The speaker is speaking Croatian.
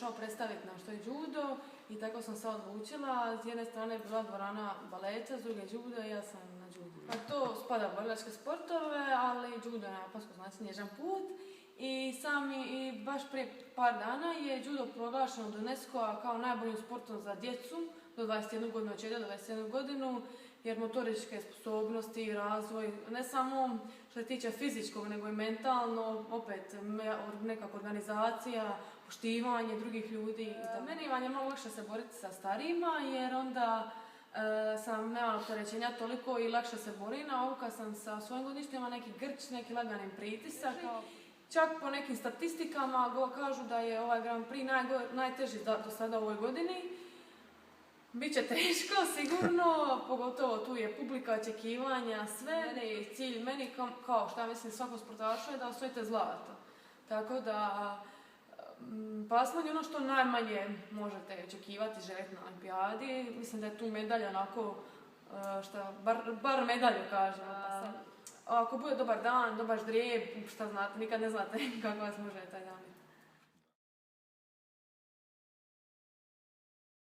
pokušao predstaviti na što je judo i tako sam se odlučila. S jedne strane je bila dvorana baleta, s druge judo i ja sam na judo. A to spada u borilačke sportove, ali judo je na japansko znači nježan put. I baš prije par dana je judo proglašeno od UNESCO-a kao najboljim sportom za djecu do 21 godinu, od 4 do 21 godinu, jer motoričke sposobnosti i razvoj, ne samo što se tiče fizičkog, nego i mentalno, opet nekakva organizacija, poštivanje drugih ljudi. Meni je mnogo lakše se boriti sa starijima, jer onda sam nemala opterećenja toliko i lakše se borim, a ovo kad sam sa svojim godišnjama neki grč, neki laganim pritisak. Čak po nekim statistikama kažu da je ovaj Grand Prix najteži do sada u ovoj godini. Biće teško, sigurno, pogotovo tu je publika, očekivanja, sve. Cilj meni, kao šta mislim svakom sportašu, je da osvojite zlato. Tako da, plasman je ono što najmanje možete očekivati, željeti na olimpijadi. Mislim da je tu medalja onako, bar medalju kažem. Ako bude dobar dan, dobar ždrijeb, šta znate, nikad ne znate kako vas može taj dan biti.